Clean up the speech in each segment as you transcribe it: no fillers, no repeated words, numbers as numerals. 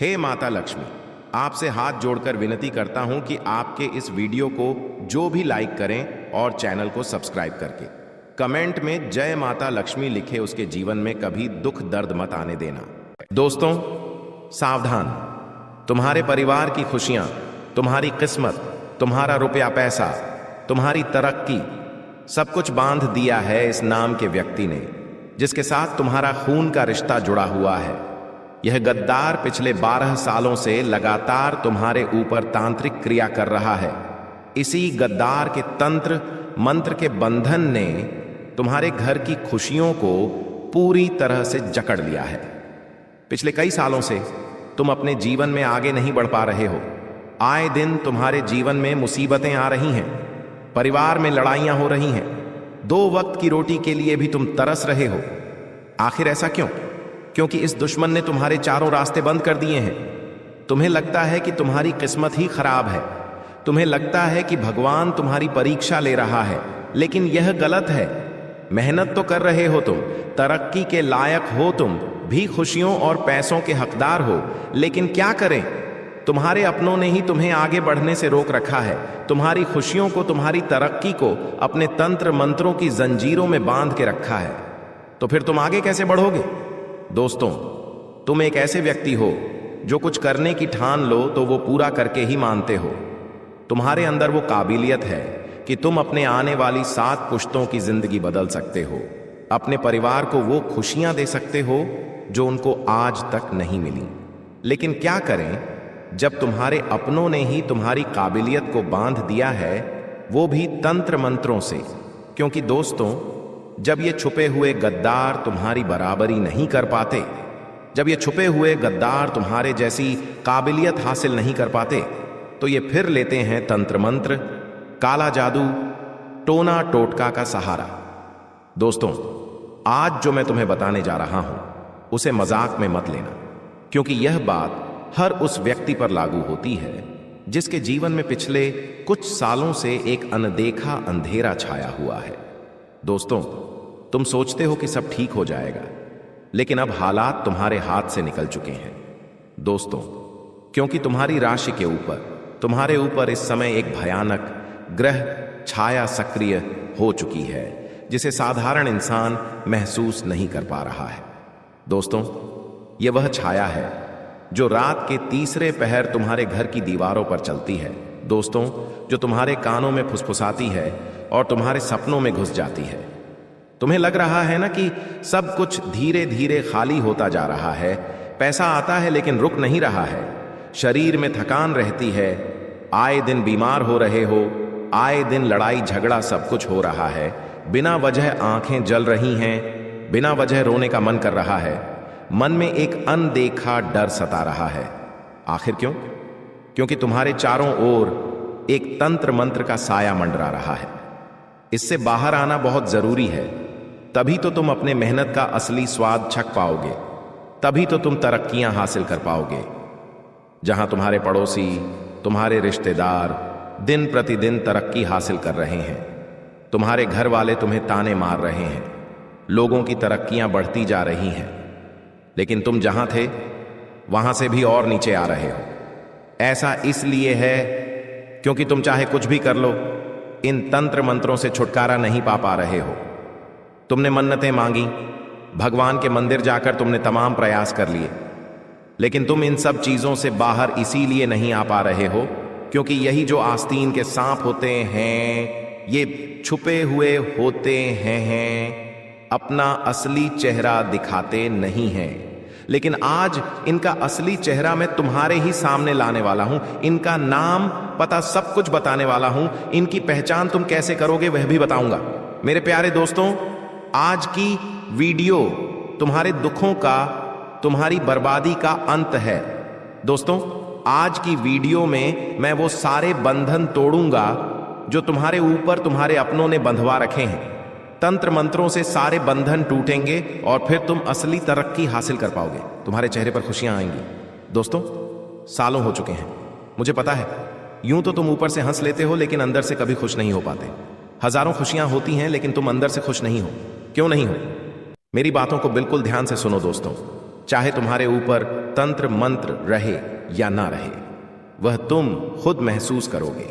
हे माता लक्ष्मी, आपसे हाथ जोड़कर विनती करता हूं कि आपके इस वीडियो को जो भी लाइक करें और चैनल को सब्सक्राइब करके कमेंट में जय माता लक्ष्मी लिखे उसके जीवन में कभी दुख दर्द मत आने देना। दोस्तों सावधान, तुम्हारे परिवार की खुशियां, तुम्हारी किस्मत, तुम्हारा रुपया पैसा, तुम्हारी तरक्की सब कुछ बांध दिया है इस नाम के व्यक्ति ने जिसके साथ तुम्हारा खून का रिश्ता जुड़ा हुआ है। यह गद्दार पिछले 12 सालों से लगातार तुम्हारे ऊपर तांत्रिक क्रिया कर रहा है। इसी गद्दार के तंत्र मंत्र के बंधन ने तुम्हारे घर की खुशियों को पूरी तरह से जकड़ लिया है। पिछले कई सालों से तुम अपने जीवन में आगे नहीं बढ़ पा रहे हो। आए दिन तुम्हारे जीवन में मुसीबतें आ रही हैं, परिवार में लड़ाइयां हो रही हैं, 2 वक्त की रोटी के लिए भी तुम तरस रहे हो। आखिर ऐसा क्यों? क्योंकि इस दुश्मन ने तुम्हारे चारों रास्ते बंद कर दिए हैं। तुम्हें लगता है कि तुम्हारी किस्मत ही खराब है, तुम्हें लगता है कि भगवान तुम्हारी परीक्षा ले रहा है, लेकिन यह गलत है। मेहनत तो कर रहे हो तुम, तरक्की के लायक हो, तुम भी खुशियों और पैसों के हकदार हो, लेकिन क्या करें, तुम्हारे अपनों ने ही तुम्हें आगे बढ़ने से रोक रखा है। तुम्हारी खुशियों को, तुम्हारी तरक्की को अपने तंत्र मंत्रों की जंजीरों में बांध के रखा है। तो फिर तुम आगे कैसे बढ़ोगे? दोस्तों, तुम एक ऐसे व्यक्ति हो जो कुछ करने की ठान लो तो वो पूरा करके ही मानते हो। तुम्हारे अंदर वो काबिलियत है कि तुम अपने आने वाली 7 पुश्तों की जिंदगी बदल सकते हो। अपने परिवार को वो खुशियां दे सकते हो जो उनको आज तक नहीं मिली। लेकिन क्या करें जब तुम्हारे अपनों ने ही तुम्हारी काबिलियत को बांध दिया है, वो भी तंत्र मंत्रों से। क्योंकि दोस्तों, जब ये छुपे हुए गद्दार तुम्हारी बराबरी नहीं कर पाते, जब ये छुपे हुए गद्दार तुम्हारे जैसी काबिलियत हासिल नहीं कर पाते, तो ये फिर लेते हैं तंत्र मंत्र, काला जादू, टोना टोटका का सहारा। दोस्तों, आज जो मैं तुम्हें बताने जा रहा हूं उसे मजाक में मत लेना, क्योंकि यह बात हर उस व्यक्ति पर लागू होती है जिसके जीवन में पिछले कुछ सालों से एक अनदेखा अंधेरा छाया हुआ है। दोस्तों, तुम सोचते हो कि सब ठीक हो जाएगा, लेकिन अब हालात तुम्हारे हाथ से निकल चुके हैं। दोस्तों, क्योंकि तुम्हारी राशि के ऊपर, तुम्हारे ऊपर इस समय एक भयानक ग्रह छाया सक्रिय हो चुकी है जिसे साधारण इंसान महसूस नहीं कर पा रहा है। दोस्तों, यह वह छाया है जो रात के तीसरे पहर तुम्हारे घर की दीवारों पर चलती है। दोस्तों, जो तुम्हारे कानों में फुसफुसाती है और तुम्हारे सपनों में घुस जाती है। तुम्हें लग रहा है ना कि सब कुछ धीरे धीरे खाली होता जा रहा है, पैसा आता है लेकिन रुक नहीं रहा है, शरीर में थकान रहती है, आए दिन बीमार हो रहे हो, आए दिन लड़ाई झगड़ा सब कुछ हो रहा है, बिना वजह आंखें जल रही हैं, बिना वजह रोने का मन कर रहा है, मन में एक अनदेखा डर सता रहा है। आखिर क्यों? क्योंकि तुम्हारे चारों ओर एक तंत्र मंत्र का साया मंडरा रहा है। इससे बाहर आना बहुत जरूरी है, तभी तो तुम अपने मेहनत का असली स्वाद छक पाओगे, तभी तो तुम तरक्कियां हासिल कर पाओगे। जहां तुम्हारे पड़ोसी, तुम्हारे रिश्तेदार दिन प्रतिदिन तरक्की हासिल कर रहे हैं, तुम्हारे घर वाले तुम्हें ताने मार रहे हैं, लोगों की तरक्कियां बढ़ती जा रही हैं, लेकिन तुम जहां थे वहां से भी और नीचे आ रहे हो। ऐसा इसलिए है क्योंकि तुम चाहे कुछ भी कर लो, इन तंत्र मंत्रों से छुटकारा नहीं पा रहे हो। तुमने मन्नतें मांगी, भगवान के मंदिर जाकर तुमने तमाम प्रयास कर लिए, लेकिन तुम इन सब चीजों से बाहर इसीलिए नहीं आ पा रहे हो क्योंकि यही जो आस्तीन के सांप होते हैं, ये छुपे हुए होते हैं, अपना असली चेहरा दिखाते नहीं हैं। लेकिन आज इनका असली चेहरा मैं तुम्हारे ही सामने लाने वाला हूं, इनका नाम पता सब कुछ बताने वाला हूं, इनकी पहचान तुम कैसे करोगे वह भी बताऊंगा। मेरे प्यारे दोस्तों, आज की वीडियो तुम्हारे दुखों का, तुम्हारी बर्बादी का अंत है। दोस्तों, आज की वीडियो में मैं वो सारे बंधन तोड़ूंगा जो तुम्हारे ऊपर तुम्हारे अपनों ने बंधवा रखे हैं। तंत्र मंत्रों से सारे बंधन टूटेंगे और फिर तुम असली तरक्की हासिल कर पाओगे, तुम्हारे चेहरे पर खुशियां आएंगी। दोस्तों, सालों हो चुके हैं, मुझे पता है, यूं तो तुम ऊपर से हंस लेते हो लेकिन अंदर से कभी खुश नहीं हो पाते। हजारों खुशियां होती हैं लेकिन तुम अंदर से खुश नहीं हो। क्यों नहीं हो? मेरी बातों को बिल्कुल ध्यान से सुनो दोस्तों। चाहे तुम्हारे ऊपर तंत्र मंत्र रहे या ना रहे, वह तुम खुद महसूस करोगे।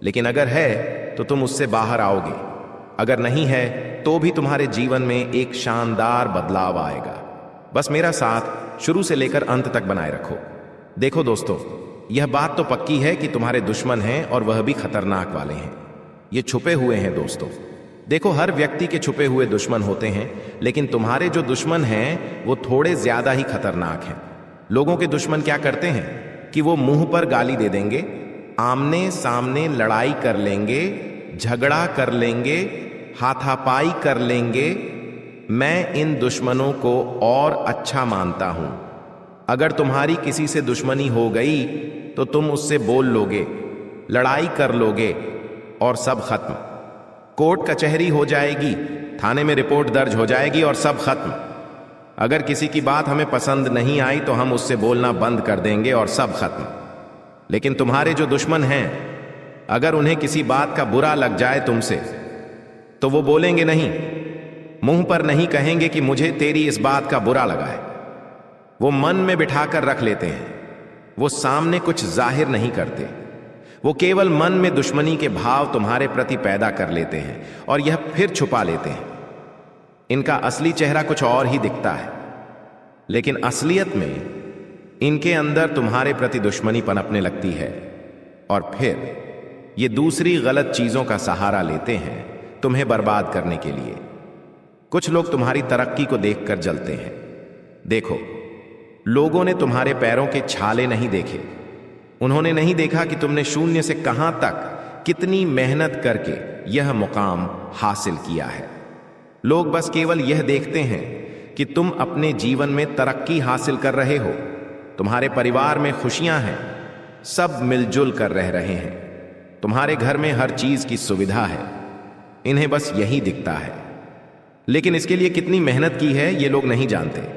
लेकिन अगर है तो तुम उससे बाहर आओगे, अगर नहीं है तो भी तुम्हारे जीवन में एक शानदार बदलाव आएगा। बस मेरा साथ शुरू से लेकर अंत तक बनाए रखो। देखो दोस्तों, यह बात तो पक्की है कि तुम्हारे दुश्मन हैं और वह भी खतरनाक वाले हैं। ये छुपे हुए हैं दोस्तों। देखो, हर व्यक्ति के छुपे हुए दुश्मन होते हैं, लेकिन तुम्हारे जो दुश्मन हैं वो थोड़े ज्यादा ही खतरनाक हैं। लोगों के दुश्मन क्या करते हैं कि वो मुंह पर गाली दे देंगे, आमने सामने लड़ाई कर लेंगे, झगड़ा कर लेंगे, हाथापाई कर लेंगे। मैं इन दुश्मनों को और अच्छा मानता हूं। अगर तुम्हारी किसी से दुश्मनी हो गई तो तुम उससे बोल लोगे, लड़ाई कर लोगे और सब खत्म। कोर्ट कचहरी हो जाएगी, थाने में रिपोर्ट दर्ज हो जाएगी और सब खत्म। अगर किसी की बात हमें पसंद नहीं आई तो हम उससे बोलना बंद कर देंगे और सब खत्म। लेकिन तुम्हारे जो दुश्मन हैं, अगर उन्हें किसी बात का बुरा लग जाए तुमसे, तो वो बोलेंगे नहीं, मुंह पर नहीं कहेंगे कि मुझे तेरी इस बात का बुरा लगा है। वो मन में बिठाकर रख लेते हैं। वो सामने कुछ जाहिर नहीं करते। वो केवल मन में दुश्मनी के भाव तुम्हारे प्रति पैदा कर लेते हैं और यह फिर छुपा लेते हैं। इनका असली चेहरा कुछ और ही दिखता है, लेकिन असलियत में इनके अंदर तुम्हारे प्रति दुश्मनी पनपने लगती है और फिर ये दूसरी गलत चीजों का सहारा लेते हैं तुम्हें बर्बाद करने के लिए। कुछ लोग तुम्हारी तरक्की को देखकर जलते हैं। देखो, लोगों ने तुम्हारे पैरों के छाले नहीं देखे। उन्होंने नहीं देखा कि तुमने शून्य से कहां तक कितनी मेहनत करके यह मुकाम हासिल किया है। लोग बस केवल यह देखते हैं कि तुम अपने जीवन में तरक्की हासिल कर रहे हो, तुम्हारे परिवार में खुशियां हैं, सब मिलजुल कर रह रहे हैं, तुम्हारे घर में हर चीज की सुविधा है। इन्हें बस यही दिखता है, लेकिन इसके लिए कितनी मेहनत की है ये लोग नहीं जानते।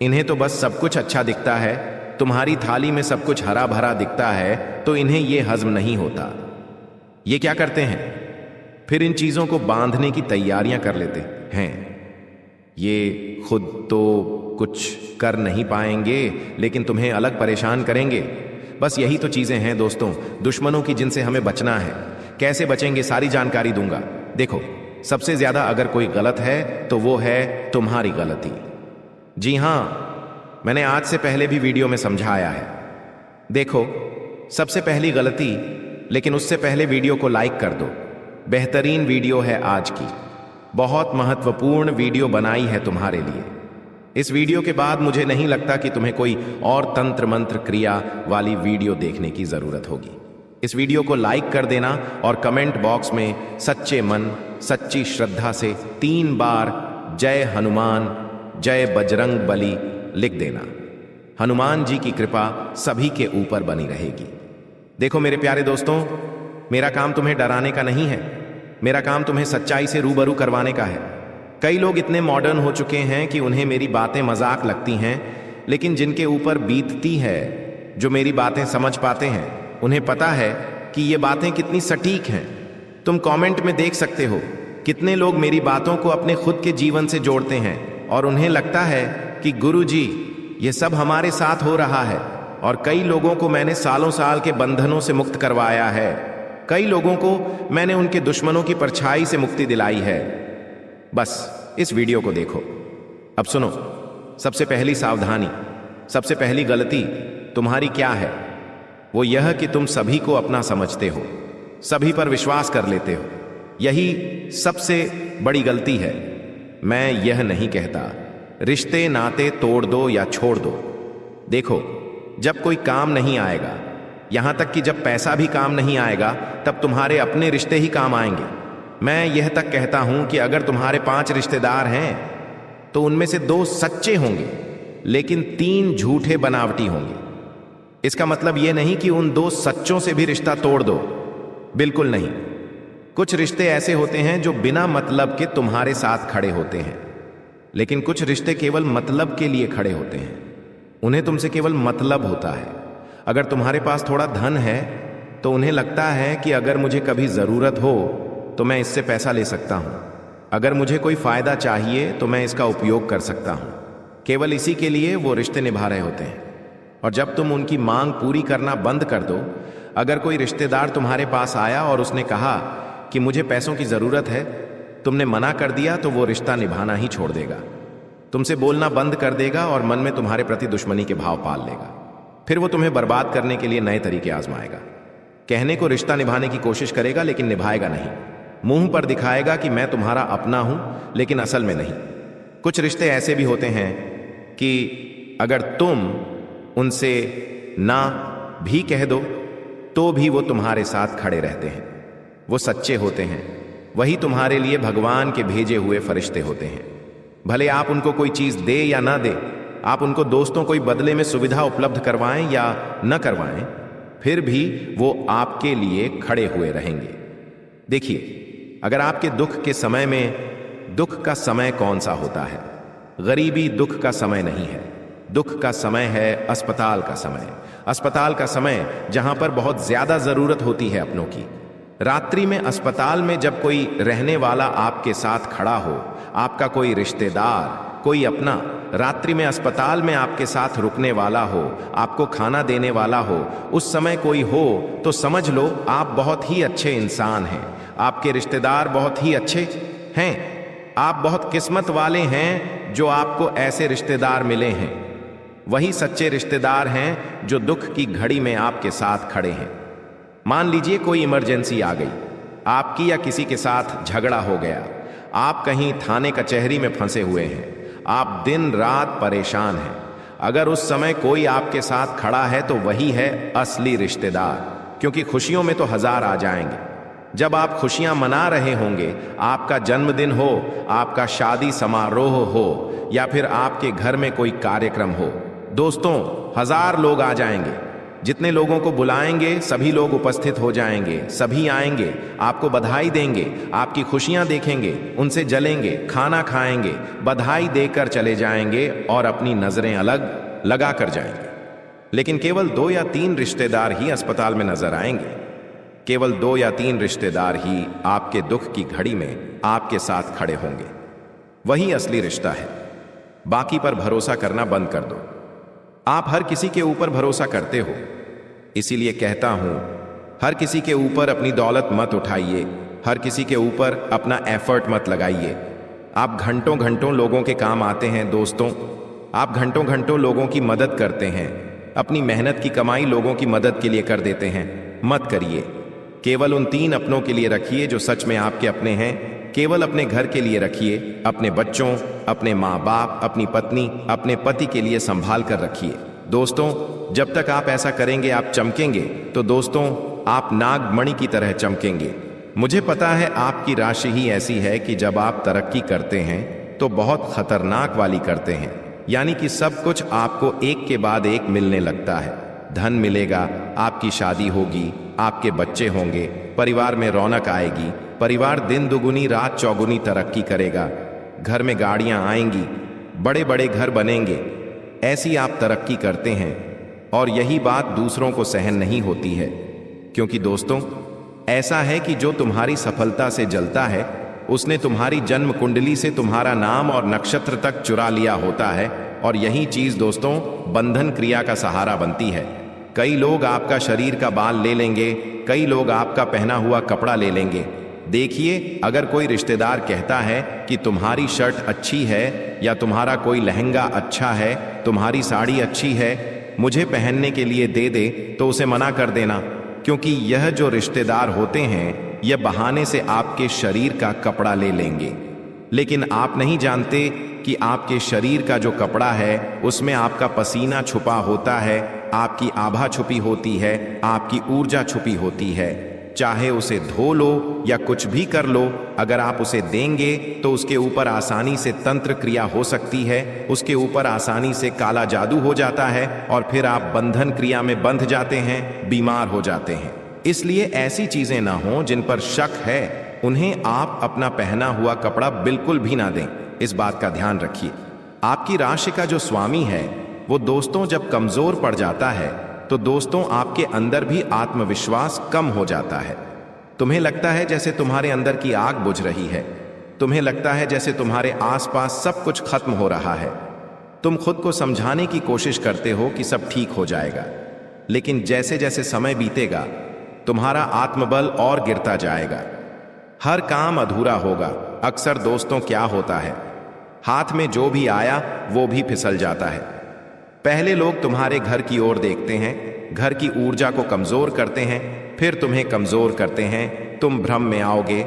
इन्हें तो बस सब कुछ अच्छा दिखता है। तुम्हारी थाली में सब कुछ हरा भरा दिखता है तो इन्हें यह हजम नहीं होता। ये क्या करते हैं, फिर इन चीजों को बांधने की तैयारियां कर लेते हैं। ये खुद तो कुछ कर नहीं पाएंगे, लेकिन तुम्हें अलग परेशान करेंगे। बस यही तो चीजें हैं दोस्तों, दुश्मनों की, जिनसे हमें बचना है। कैसे बचेंगे सारी जानकारी दूंगा। देखो, सबसे ज्यादा अगर कोई गलत है तो वो है तुम्हारी गलती। जी हां, मैंने आज से पहले भी वीडियो में समझाया है। देखो, सबसे पहली गलती, लेकिन उससे पहले वीडियो को लाइक कर दो। बेहतरीन वीडियो है आज की, बहुत महत्वपूर्ण वीडियो बनाई है तुम्हारे लिए। इस वीडियो के बाद मुझे नहीं लगता कि तुम्हें कोई और तंत्र मंत्र क्रिया वाली वीडियो देखने की जरूरत होगी। इस वीडियो को लाइक कर देना और कमेंट बॉक्स में सच्चे मन, सच्ची श्रद्धा से 3 बार जय हनुमान, जय बजरंग बली लिख देना। हनुमान जी की कृपा सभी के ऊपर बनी रहेगी। देखो मेरे प्यारे दोस्तों, मेरा काम तुम्हें डराने का नहीं है, मेरा काम तुम्हें सच्चाई से रूबरू करवाने का है। कई लोग इतने मॉडर्न हो चुके हैं कि उन्हें मेरी बातें मजाक लगती हैं, लेकिन जिनके ऊपर बीतती है, जो मेरी बातें समझ पाते हैं, उन्हें पता है कि ये बातें कितनी सटीक हैं। तुम कमेंट में देख सकते हो कितने लोग मेरी बातों को अपने खुद के जीवन से जोड़ते हैं और उन्हें लगता है कि गुरुजी ये सब हमारे साथ हो रहा है। और कई लोगों को मैंने सालों साल के बंधनों से मुक्त करवाया है। कई लोगों को मैंने उनके दुश्मनों की परछाई से मुक्ति दिलाई है। बस इस वीडियो को देखो। अब सुनो, सबसे पहली सावधानी, सबसे पहली गलती तुम्हारी क्या है? वो यह कि तुम सभी को अपना समझते हो, सभी पर विश्वास कर लेते हो। यही सबसे बड़ी गलती है। मैं यह नहीं कहता रिश्ते नाते तोड़ दो या छोड़ दो। देखो, जब कोई काम नहीं आएगा, यहां तक कि जब पैसा भी काम नहीं आएगा, तब तुम्हारे अपने रिश्ते ही काम आएंगे। मैं यह तक कहता हूं कि अगर तुम्हारे 5 रिश्तेदार हैं तो उनमें से 2 सच्चे होंगे, लेकिन 3 झूठे बनावटी होंगे। इसका मतलब यह नहीं कि उन 2 सच्चों से भी रिश्ता तोड़ दो, बिल्कुल नहीं। कुछ रिश्ते ऐसे होते हैं जो बिना मतलब के तुम्हारे साथ खड़े होते हैं, लेकिन कुछ रिश्ते केवल मतलब के लिए खड़े होते हैं। उन्हें तुमसे केवल मतलब होता है। अगर तुम्हारे पास थोड़ा धन है तो उन्हें लगता है कि अगर मुझे कभी जरूरत हो तो मैं इससे पैसा ले सकता हूं। अगर मुझे कोई फायदा चाहिए तो मैं इसका उपयोग कर सकता हूं। केवल इसी के लिए वो रिश्ते निभा रहे होते हैं। और जब तुम उनकी मांग पूरी करना बंद कर दो, अगर कोई रिश्तेदार तुम्हारे पास आया और उसने कहा कि मुझे पैसों की जरूरत है, तुमने मना कर दिया, तो वो रिश्ता निभाना ही छोड़ देगा, तुमसे बोलना बंद कर देगा और मन में तुम्हारे प्रति दुश्मनी के भाव पाल लेगा। फिर वो तुम्हें बर्बाद करने के लिए नए तरीके आजमाएगा। कहने को रिश्ता निभाने की कोशिश करेगा लेकिन निभाएगा नहीं। मुंह पर दिखाएगा कि मैं तुम्हारा अपना हूं, लेकिन असल में नहीं। कुछ रिश्ते ऐसे भी होते हैं कि अगर तुम उनसे ना भी कह दो तो भी वो तुम्हारे साथ खड़े रहते हैं। वो सच्चे होते हैं, वही तुम्हारे लिए भगवान के भेजे हुए फरिश्ते होते हैं। भले आप उनको कोई चीज दे या ना दे, आप उनको दोस्तों कोई बदले में सुविधा उपलब्ध करवाएं या न करवाएं, फिर भी वो आपके लिए खड़े हुए रहेंगे। देखिए, अगर आपके दुख के समय में, दुख का समय कौन सा होता है? गरीबी दुख का समय नहीं है। दुख का समय है अस्पताल का समय। अस्पताल का समय जहां पर बहुत ज्यादा जरूरत होती है अपनों की। रात्रि में अस्पताल में जब कोई रहने वाला आपके साथ खड़ा हो, आपका कोई रिश्तेदार, कोई अपना, रात्रि में अस्पताल में आपके साथ रुकने वाला हो, आपको खाना देने वाला हो, उस समय कोई हो, तो समझ लो आप बहुत ही अच्छे इंसान हैं। आपके रिश्तेदार बहुत ही अच्छे हैं। आप बहुत किस्मत वाले हैं जो आपको ऐसे रिश्तेदार मिले हैं। वही सच्चे रिश्तेदार हैं जो दुख की घड़ी में आपके साथ खड़े हैं। मान लीजिए कोई इमरजेंसी आ गई, आपकी या किसी के साथ झगड़ा हो गया, आप कहीं थाने कचहरी में फंसे हुए हैं, आप दिन रात परेशान हैं। अगर उस समय कोई आपके साथ खड़ा है तो वही है असली रिश्तेदार, क्योंकि खुशियों में तो हजार आ जाएंगे। जब आप खुशियां मना रहे होंगे, आपका जन्मदिन हो, आपका शादी समारोह हो, या फिर आपके घर में कोई कार्यक्रम हो, दोस्तों हजार लोग आ जाएंगे। जितने लोगों को बुलाएंगे सभी लोग उपस्थित हो जाएंगे, सभी आएंगे, आपको बधाई देंगे, आपकी खुशियां देखेंगे, उनसे जलेंगे, खाना खाएंगे, बधाई देकर चले जाएंगे और अपनी नजरें अलग लगा कर जाएंगे। लेकिन केवल 2 या 3 रिश्तेदार ही अस्पताल में नजर आएंगे। केवल 2 या 3 रिश्तेदार ही आपके दुख की घड़ी में आपके साथ खड़े होंगे। वही असली रिश्ता है। बाकी पर भरोसा करना बंद कर दो। आप हर किसी के ऊपर भरोसा करते हो, इसीलिए कहता हूं, हर किसी के ऊपर अपनी दौलत मत उठाइए, हर किसी के ऊपर अपना एफर्ट मत लगाइए। आप घंटों घंटों लोगों के काम आते हैं दोस्तों, आप घंटों घंटों लोगों की मदद करते हैं, अपनी मेहनत की कमाई लोगों की मदद के लिए कर देते हैं। मत करिए। केवल उन 3 अपनों के लिए रखिए जो सच में आपके अपने हैं। केवल अपने घर के लिए रखिए, अपने बच्चों, अपने माँ बाप, अपनी पत्नी, अपने पति के लिए संभाल कर रखिए। दोस्तों, जब तक आप ऐसा करेंगे आप चमकेंगे, तो दोस्तों आप नागमणि की तरह चमकेंगे। मुझे पता है आपकी राशि ही ऐसी है कि जब आप तरक्की करते हैं तो बहुत खतरनाक वाली करते हैं, यानी कि सब कुछ आपको एक के बाद एक मिलने लगता है। धन मिलेगा, आपकी शादी होगी, आपके बच्चे होंगे, परिवार में रौनक आएगी, परिवार दिन दुगुनी रात चौगुनी तरक्की करेगा, घर में गाड़ियां आएंगी, बड़े बड़े घर बनेंगे। ऐसी आप तरक्की करते हैं और यही बात दूसरों को सहन नहीं होती है, क्योंकि दोस्तों ऐसा है कि जो तुम्हारी सफलता से जलता है उसने तुम्हारी जन्म कुंडली से तुम्हारा नाम और नक्षत्र तक चुरा लिया होता है। और यही चीज दोस्तों बंधन क्रिया का सहारा बनती है। कई लोग आपका शरीर का बाल ले लेंगे, कई लोग आपका पहना हुआ कपड़ा ले लेंगे। देखिए, अगर कोई रिश्तेदार कहता है कि तुम्हारी शर्ट अच्छी है या तुम्हारा कोई लहंगा अच्छा है, तुम्हारी साड़ी अच्छी है, मुझे पहनने के लिए दे दे, तो उसे मना कर देना, क्योंकि यह जो रिश्तेदार होते हैं यह बहाने से आपके शरीर का कपड़ा ले लेंगे। लेकिन आप नहीं जानते कि आपके शरीर का जो कपड़ा है उसमें आपका पसीना छुपा होता है, आपकी आभा छुपी होती है, आपकी ऊर्जा छुपी होती है। चाहे उसे धो लो या कुछ भी कर लो, अगर आप उसे देंगे तो उसके ऊपर आसानी से तंत्र क्रिया हो सकती है, उसके ऊपर आसानी से काला जादू हो जाता है और फिर आप बंधन क्रिया में बंध जाते हैं, बीमार हो जाते हैं। इसलिए ऐसी चीजें ना हो जिन पर शक है, उन्हें आप अपना पहना हुआ कपड़ा बिल्कुल भी ना दें। इस बात का ध्यान रखिए। आपकी राशि का जो स्वामी है वो दोस्तों जब कमजोर पड़ जाता है तो दोस्तों आपके अंदर भी आत्मविश्वास कम हो जाता है। तुम्हें लगता है जैसे तुम्हारे अंदर की आग बुझ रही है, तुम्हें लगता है जैसे तुम्हारे आसपास सब कुछ खत्म हो रहा है। तुम खुद को समझाने की कोशिश करते हो कि सब ठीक हो जाएगा, लेकिन जैसे जैसे समय बीतेगा तुम्हारा आत्मबल और गिरता जाएगा। हर काम अधूरा होगा। अक्सर दोस्तों क्या होता है, हाथ में जो भी आया वो भी फिसल जाता है। पहले लोग तुम्हारे घर की ओर देखते हैं, घर की ऊर्जा को कमजोर करते हैं, फिर तुम्हें कमजोर करते हैं। तुम भ्रम में आओगे,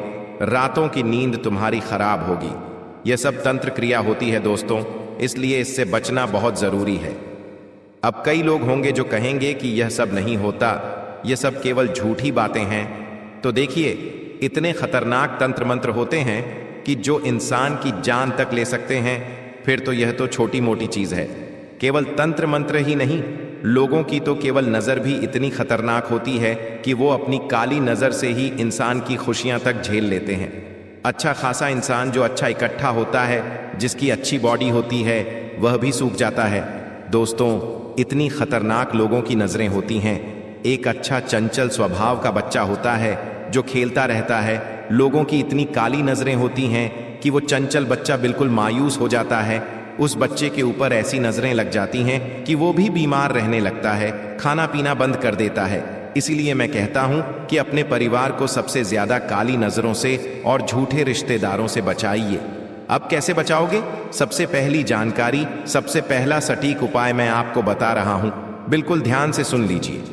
रातों की नींद तुम्हारी खराब होगी। यह सब तंत्र क्रिया होती है दोस्तों, इसलिए इससे बचना बहुत जरूरी है। अब कई लोग होंगे जो कहेंगे कि यह सब नहीं होता, यह सब केवल झूठी बातें हैं। तो देखिए, इतने खतरनाक तंत्र मंत्र होते हैं कि जो इंसान की जान तक ले सकते हैं। फिर तो यह तो छोटी मोटी चीज है। केवल तंत्र मंत्र ही नहीं, लोगों की तो केवल नजर भी इतनी खतरनाक होती है कि वो अपनी काली नजर से ही इंसान की खुशियां तक झेल लेते हैं। अच्छा खासा इंसान जो अच्छा इकट्ठा होता है, जिसकी अच्छी बॉडी होती है, वह भी सूख जाता है। दोस्तों, इतनी खतरनाक लोगों की नजरें होती हैं। एक अच्छा चंचल स्वभाव का बच्चा होता है जो खेलता रहता है, लोगों की इतनी काली नजरें होती हैं कि वो चंचल बच्चा बिल्कुल मायूस हो जाता है। उस बच्चे के ऊपर ऐसी नजरें लग जाती हैं कि वो भी बीमार रहने लगता है, खाना पीना बंद कर देता है। इसीलिए मैं कहता हूं कि अपने परिवार को सबसे ज्यादा काली नजरों से और झूठे रिश्तेदारों से बचाइए। अब कैसे बचाओगे? सबसे पहली जानकारी, सबसे पहला सटीक उपाय मैं आपको बता रहा हूं, बिल्कुल ध्यान से सुन लीजिए।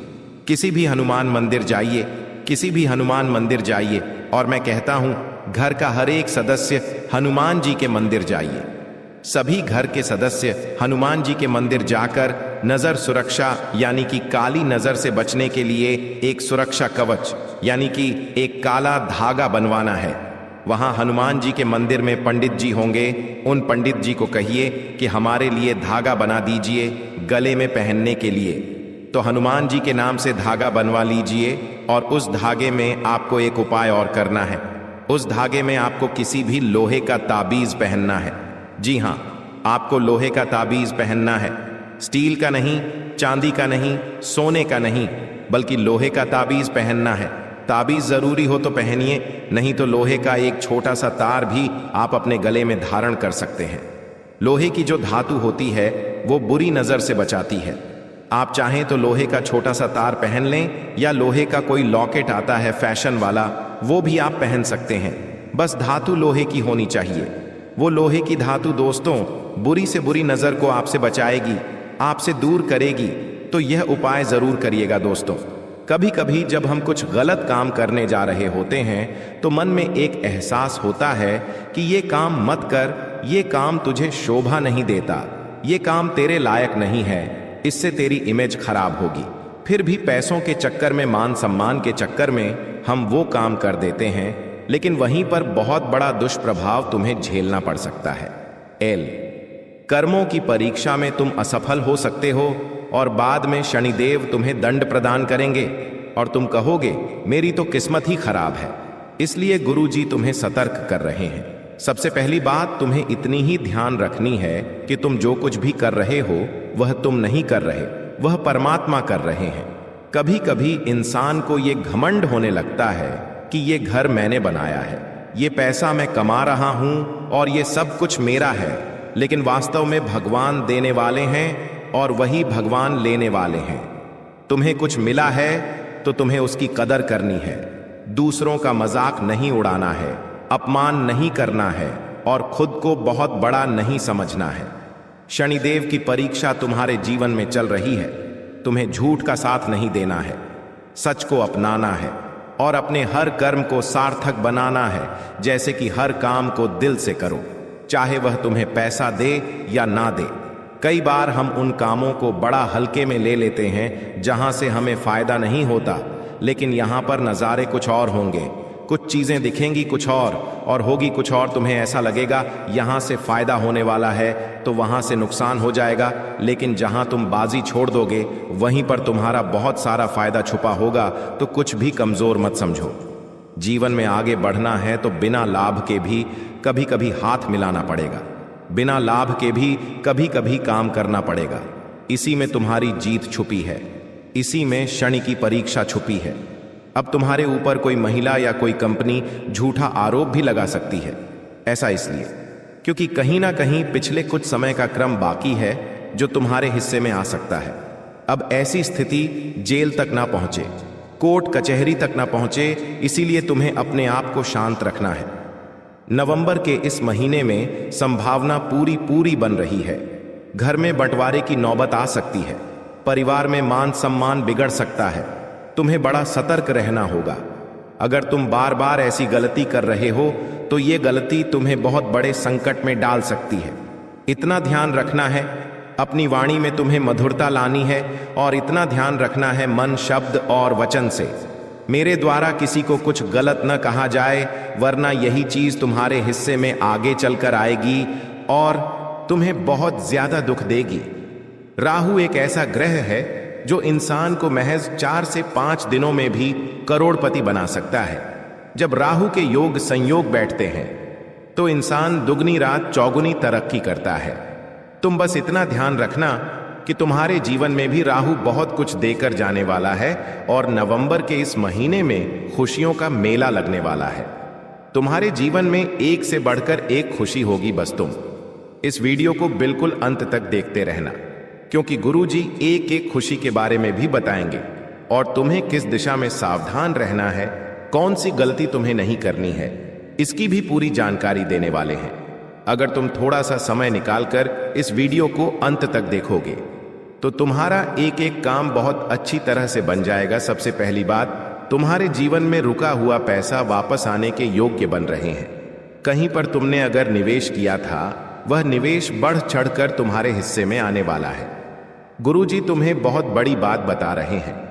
किसी भी हनुमान मंदिर जाइए, किसी भी हनुमान मंदिर जाइए, और मैं कहता हूं घर का हर एक सदस्य हनुमान जी के मंदिर जाइए। सभी घर के सदस्य हनुमान जी के मंदिर जाकर नजर सुरक्षा यानी कि काली नजर से बचने के लिए एक सुरक्षा कवच यानी कि एक काला धागा बनवाना है। वहां हनुमान जी के मंदिर में पंडित जी होंगे। उन पंडित जी को कहिए कि हमारे लिए धागा बना दीजिए गले में पहनने के लिए। तो हनुमान जी के नाम से धागा बनवा लीजिए, और उस धागे में आपको एक उपाय और करना है। उस धागे में आपको किसी भी लोहे का ताबीज पहनना है। जी हां, आपको लोहे का ताबीज पहनना है। स्टील का नहीं, चांदी का नहीं, सोने का नहीं, बल्कि लोहे का ताबीज पहनना है। ताबीज जरूरी हो तो पहनिए, नहीं तो लोहे का एक छोटा सा तार भी आप अपने गले में धारण कर सकते हैं। लोहे की जो धातु होती है वो बुरी नजर से बचाती है। आप चाहें तो लोहे का छोटा सा तार पहन लें, या लोहे का कोई लॉकेट आता है फैशन वाला, वो भी आप पहन सकते हैं। बस धातु लोहे की होनी चाहिए। वो लोहे की धातु दोस्तों बुरी से बुरी नजर को आपसे बचाएगी, आपसे दूर करेगी। तो यह उपाय जरूर करिएगा दोस्तों। कभी कभी जब हम कुछ गलत काम करने जा रहे होते हैं तो मन में एक एहसास होता है कि ये काम मत कर, ये काम तुझे शोभा नहीं देता, ये काम तेरे लायक नहीं है, इससे तेरी इमेज खराब होगी। फिर भी पैसों के चक्कर में, मान सम्मान के चक्कर में हम वो काम कर देते हैं, लेकिन वहीं पर बहुत बड़ा दुष्प्रभाव तुम्हें झेलना पड़ सकता है। कर्मों की परीक्षा में तुम असफल हो सकते हो और बाद में शनिदेव तुम्हें दंड प्रदान करेंगे और तुम कहोगे मेरी तो किस्मत ही खराब है। इसलिए गुरुजी तुम्हें सतर्क कर रहे हैं। सबसे पहली बात तुम्हें इतनी ही ध्यान रखनी है कि तुम जो कुछ भी कर रहे हो वह तुम नहीं कर रहे, वह परमात्मा कर रहे हैं। कभी कभी इंसान को ये घमंड होने लगता है कि ये घर मैंने बनाया है, ये पैसा मैं कमा रहा हूं और ये सब कुछ मेरा है। लेकिन वास्तव में भगवान देने वाले हैं और वही भगवान लेने वाले हैं। तुम्हें कुछ मिला है तो तुम्हें उसकी कदर करनी है। दूसरों का मजाक नहीं उड़ाना है, अपमान नहीं करना है और खुद को बहुत बड़ा नहीं समझना है। शनिदेव की परीक्षा तुम्हारे जीवन में चल रही है। तुम्हें झूठ का साथ नहीं देना है, सच को अपनाना है और अपने हर कर्म को सार्थक बनाना है। जैसे कि हर काम को दिल से करो, चाहे वह तुम्हें पैसा दे या ना दे। कई बार हम उन कामों को बड़ा हल्के में ले लेते हैं जहां से हमें फायदा नहीं होता, लेकिन यहां पर नज़ारे कुछ और होंगे। कुछ चीजें दिखेंगी कुछ और होगी कुछ और। तुम्हें ऐसा लगेगा यहां से फायदा होने वाला है तो वहां से नुकसान हो जाएगा, लेकिन जहां तुम बाजी छोड़ दोगे वहीं पर तुम्हारा बहुत सारा फायदा छुपा होगा। तो कुछ भी कमजोर मत समझो। जीवन में आगे बढ़ना है तो बिना लाभ के भी कभी कभी हाथ मिलाना पड़ेगा, बिना लाभ के भी कभी कभी काम करना पड़ेगा। इसी में तुम्हारी जीत छुपी है, इसी में शनि की परीक्षा छुपी है। अब तुम्हारे ऊपर कोई महिला या कोई कंपनी झूठा आरोप भी लगा सकती है। ऐसा इसलिए क्योंकि कहीं ना कहीं पिछले कुछ समय का क्रम बाकी है जो तुम्हारे हिस्से में आ सकता है। अब ऐसी स्थिति जेल तक ना पहुंचे, कोर्ट कचहरी तक ना पहुंचे, इसीलिए तुम्हें अपने आप को शांत रखना है। नवंबर के इस महीने में संभावना पूरी पूरी बन रही है। घर में बंटवारे की नौबत आ सकती है, परिवार में मान सम्मान बिगड़ सकता है। तुम्हें बड़ा सतर्क रहना होगा। अगर तुम बार बार ऐसी गलती कर रहे हो तो ये गलती तुम्हें बहुत बड़े संकट में डाल सकती है। इतना ध्यान रखना है, अपनी वाणी में तुम्हें मधुरता लानी है और इतना ध्यान रखना है मन, शब्द और वचन से मेरे द्वारा किसी को कुछ गलत न कहा जाए, वरना यही चीज तुम्हारे हिस्से में आगे चलकर आएगी और तुम्हें बहुत ज्यादा दुख देगी। राहु एक ऐसा ग्रह है जो इंसान को महज 4 से 5 दिनों में भी करोड़पति बना सकता है। जब राहु के योग संयोग बैठते हैं तो इंसान दुगनी रात चौगुनी तरक्की करता है। तुम बस इतना ध्यान रखना कि तुम्हारे जीवन में भी राहु बहुत कुछ देकर जाने वाला है और नवंबर के इस महीने में खुशियों का मेला लगने वाला है। तुम्हारे जीवन में एक से बढ़कर एक खुशी होगी। बस तुम इस वीडियो को बिल्कुल अंत तक देखते रहना, क्योंकि गुरुजी एक एक खुशी के बारे में भी बताएंगे और तुम्हें किस दिशा में सावधान रहना है, कौन सी गलती तुम्हें नहीं करनी है, इसकी भी पूरी जानकारी देने वाले हैं। अगर तुम थोड़ा सा समय निकालकर इस वीडियो को अंत तक देखोगे तो तुम्हारा एक एक काम बहुत अच्छी तरह से बन जाएगा। सबसे पहली बात, तुम्हारे जीवन में रुका हुआ पैसा वापस आने के योग्य बन रहे हैं। कहीं पर तुमने अगर निवेश किया था, वह निवेश बढ़ चढ़कर तुम्हारे हिस्से में आने वाला है। गुरुजी तुम्हें बहुत बड़ी बात बता रहे हैं।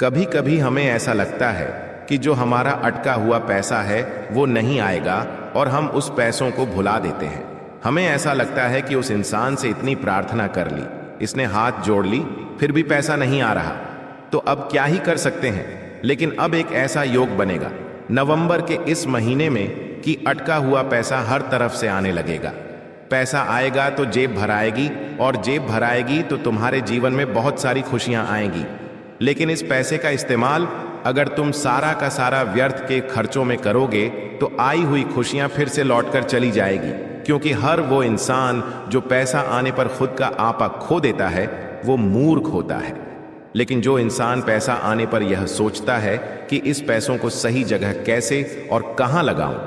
कभी कभी हमें ऐसा लगता है कि जो हमारा अटका हुआ पैसा है वो नहीं आएगा और हम उस पैसों को भुला देते हैं। हमें ऐसा लगता है कि उस इंसान से इतनी प्रार्थना कर ली, इसने हाथ जोड़ ली, फिर भी पैसा नहीं आ रहा, तो अब क्या ही कर सकते हैं। लेकिन अब एक ऐसा योग बनेगा नवंबर के इस महीने में कि अटका हुआ पैसा हर तरफ से आने लगेगा। पैसा आएगा तो जेब भराएगी और जेब भराएगी तो तुम्हारे जीवन में बहुत सारी खुशियां आएंगी। लेकिन इस पैसे का इस्तेमाल अगर तुम सारा का सारा व्यर्थ के खर्चों में करोगे तो आई हुई खुशियां फिर से लौटकर चली जाएगी। क्योंकि हर वो इंसान जो पैसा आने पर खुद का आपा खो देता है वो मूर्ख होता है। लेकिन जो इंसान पैसा आने पर यह सोचता है कि इस पैसों को सही जगह कैसे और कहां लगाऊं,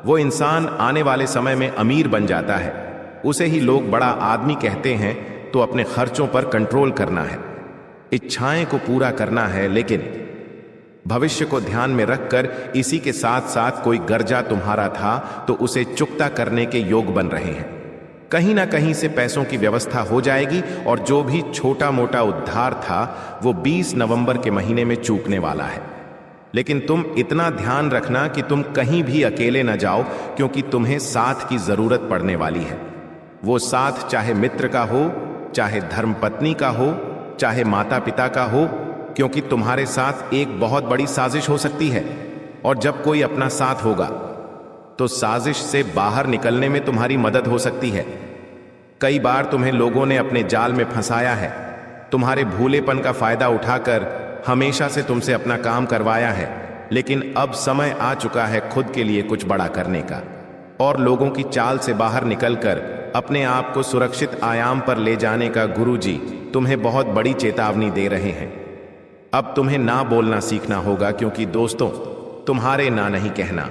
वो इंसान आने वाले समय में अमीर बन जाता है। उसे ही लोग बड़ा आदमी कहते हैं। तो अपने खर्चों पर कंट्रोल करना है, इच्छाएं को पूरा करना है, लेकिन भविष्य को ध्यान में रखकर इसी के साथ साथ कोई कर्जा तुम्हारा था तो उसे चुकता करने के योग बन रहे हैं। कहीं ना कहीं से पैसों की व्यवस्था हो जाएगी और जो भी छोटा मोटा उद्धार था वो 20 नवंबर के महीने में चूकने वाला है। लेकिन तुम इतना ध्यान रखना कि तुम कहीं भी अकेले न जाओ, क्योंकि तुम्हें साथ की जरूरत पड़ने वाली है। वो साथ चाहे मित्र का हो, चाहे धर्मपत्नी का हो, चाहे माता पिता का हो, क्योंकि तुम्हारे साथ एक बहुत बड़ी साजिश हो सकती है। और जब कोई अपना साथ होगा तो साजिश से बाहर निकलने में तुम्हारी मदद हो सकती है। कई बार तुम्हें लोगों ने अपने जाल में फंसाया है, तुम्हारे भूलेपन का फायदा उठाकर हमेशा से तुमसे अपना काम करवाया है। लेकिन अब समय आ चुका है खुद के लिए कुछ बड़ा करने का और लोगों की चाल से बाहर निकलकर अपने आप को सुरक्षित आयाम पर ले जाने का। गुरुजी तुम्हें बहुत बड़ी चेतावनी दे रहे हैं। अब तुम्हें ना बोलना सीखना होगा, क्योंकि दोस्तों तुम्हारे ना नहीं कहना।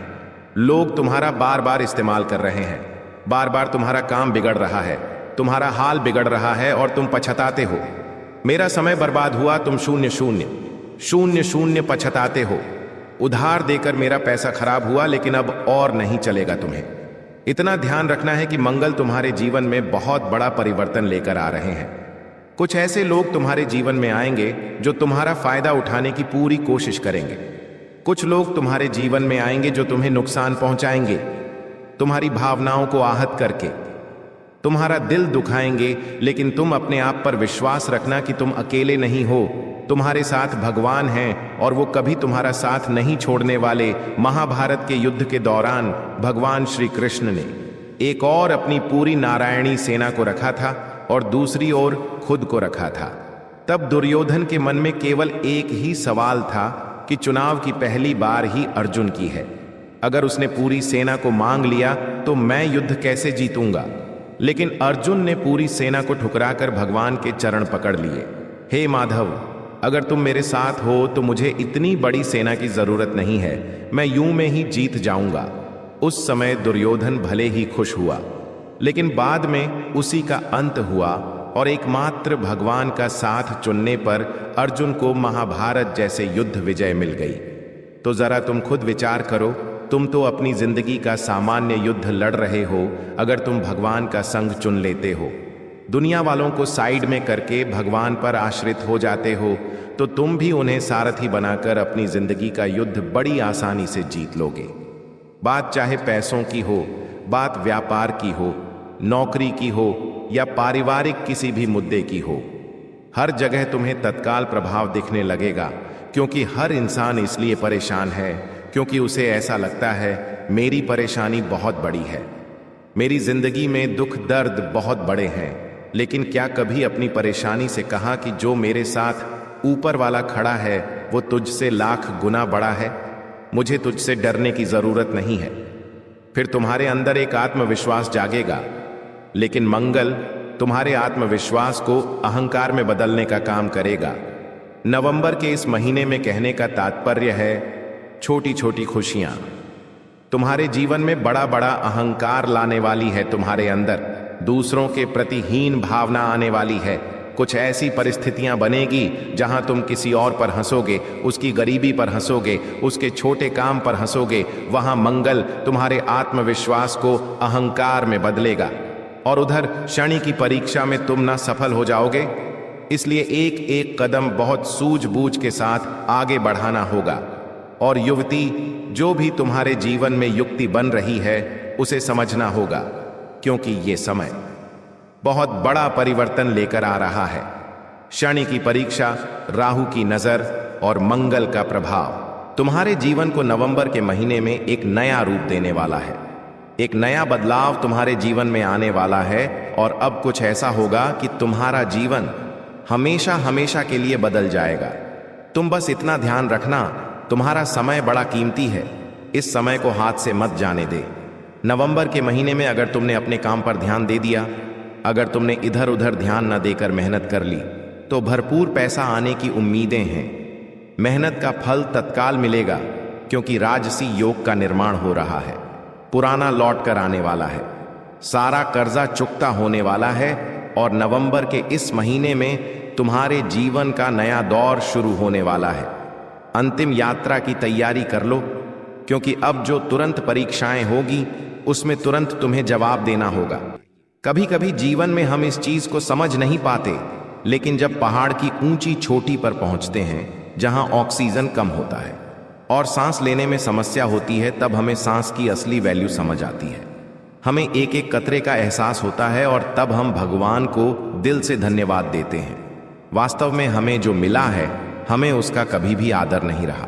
लोग तुम्हारा बार बार इस्तेमाल कर रहे हैं, बार बार तुम्हारा काम बिगड़ रहा है, तुम्हारा हाल बिगड़ रहा है और तुम पछताते हो। मेरा समय बर्बाद हुआ, तुम 0-0-0-0 पछताते हो। उधार देकर मेरा पैसा खराब हुआ, लेकिन अब और नहीं चलेगा। तुम्हें इतना ध्यान रखना है कि मंगल तुम्हारे जीवन में बहुत बड़ा परिवर्तन लेकर आ रहे हैं। कुछ ऐसे लोग तुम्हारे जीवन में आएंगे जो तुम्हारा फायदा उठाने की पूरी कोशिश करेंगे। कुछ लोग तुम्हारे जीवन में आएंगे जो तुम्हें नुकसान पहुंचाएंगे, तुम्हारी भावनाओं को आहत करके तुम्हारा दिल दुखाएंगे। लेकिन तुम अपने आप पर विश्वास रखना कि तुम अकेले नहीं हो, तुम्हारे साथ भगवान हैं और वो कभी तुम्हारा साथ नहीं छोड़ने वाले। महाभारत के युद्ध के दौरान भगवान श्री कृष्ण ने एक और अपनी पूरी नारायणी सेना को रखा था और दूसरी ओर खुद को रखा था। तब दुर्योधन के मन में केवल एक ही सवाल था कि चुनाव की पहली बार ही अर्जुन की है। अगर उसने पूरी सेना को मांग लिया तो मैं युद्ध कैसे जीतूंगा। लेकिन अर्जुन ने पूरी सेना को ठुकराकर भगवान के चरण पकड़ लिए। हे माधव, अगर तुम मेरे साथ हो तो मुझे इतनी बड़ी सेना की जरूरत नहीं है, मैं यूं में ही जीत जाऊंगा। उस समय दुर्योधन भले ही खुश हुआ, लेकिन बाद में उसी का अंत हुआ और एकमात्र भगवान का साथ चुनने पर अर्जुन को महाभारत जैसे युद्ध विजय मिल गई। तो जरा तुम खुद विचार करो, तुम तो अपनी जिंदगी का सामान्य युद्ध लड़ रहे हो। अगर तुम भगवान का संग चुन लेते हो, दुनिया वालों को साइड में करके भगवान पर आश्रित हो जाते हो, तो तुम भी उन्हें सारथी बनाकर अपनी जिंदगी का युद्ध बड़ी आसानी से जीत लोगे। बात चाहे पैसों की हो, बात व्यापार की हो, नौकरी की हो या पारिवारिक किसी भी मुद्दे की हो, हर जगह तुम्हें तत्काल प्रभाव दिखने लगेगा। क्योंकि हर इंसान इसलिए परेशान है क्योंकि उसे ऐसा लगता है मेरी परेशानी बहुत बड़ी है, मेरी जिंदगी में दुख दर्द बहुत बड़े हैं। लेकिन क्या कभी अपनी परेशानी से कहा कि जो मेरे साथ ऊपर वाला खड़ा है वो तुझसे लाख गुना बड़ा है, मुझे तुझसे डरने की जरूरत नहीं है। फिर तुम्हारे अंदर एक आत्मविश्वास जागेगा। लेकिन मंगल तुम्हारे आत्मविश्वास को अहंकार में बदलने का काम करेगा। नवंबर के इस महीने में कहने का तात्पर्य है छोटी छोटी खुशियां तुम्हारे जीवन में बड़ा बड़ा अहंकार लाने वाली है। तुम्हारे अंदर दूसरों के प्रति हीन भावना आने वाली है। कुछ ऐसी परिस्थितियां बनेगी जहां तुम किसी और पर हंसोगे, उसकी गरीबी पर हंसोगे, उसके छोटे काम पर हंसोगे। वहां मंगल तुम्हारे आत्मविश्वास को अहंकार में बदलेगा और उधर शनि की परीक्षा में तुम ना सफल हो जाओगे। इसलिए एक एक कदम बहुत सूझबूझ के साथ आगे बढ़ाना होगा। और युवती, जो भी तुम्हारे जीवन में युक्ति बन रही है उसे समझना होगा, क्योंकि ये समय बहुत बड़ा परिवर्तन लेकर आ रहा है। शनि की परीक्षा, राहु की नजर और मंगल का प्रभाव तुम्हारे जीवन को नवंबर के महीने में एक नया रूप देने वाला है। एक नया बदलाव तुम्हारे जीवन में आने वाला है और अब कुछ ऐसा होगा कि तुम्हारा जीवन हमेशा हमेशा के लिए बदल जाएगा। तुम बस इतना ध्यान रखना, तुम्हारा समय बड़ा कीमती है, इस समय को हाथ से मत जाने दे। नवंबर के महीने में अगर तुमने अपने काम पर ध्यान दे दिया, अगर तुमने इधर उधर ध्यान न देकर मेहनत कर ली, तो भरपूर पैसा आने की उम्मीदें हैं। मेहनत का फल तत्काल मिलेगा, क्योंकि राजसी योग का निर्माण हो रहा है। पुराना लौट कर आने वाला है, सारा कर्जा चुकता होने वाला है और नवंबर के इस महीने में तुम्हारे जीवन का नया दौर शुरू होने वाला है। अंतिम यात्रा की तैयारी कर लो, क्योंकि अब जो तुरंत परीक्षाएं होगी उसमें तुरंत तुम्हें जवाब देना होगा। कभी कभी जीवन में हम इस चीज को समझ नहीं पाते, लेकिन जब पहाड़ की ऊंची चोटी पर पहुंचते हैं जहां ऑक्सीजन कम होता है और सांस लेने में समस्या होती है, तब हमें सांस की असली वैल्यू समझ आती है। हमें एक एक कतरे का एहसास होता है और तब हम भगवान को दिल से धन्यवाद देते हैं। वास्तव में हमें जो मिला है, हमें उसका कभी भी आदर नहीं रहा।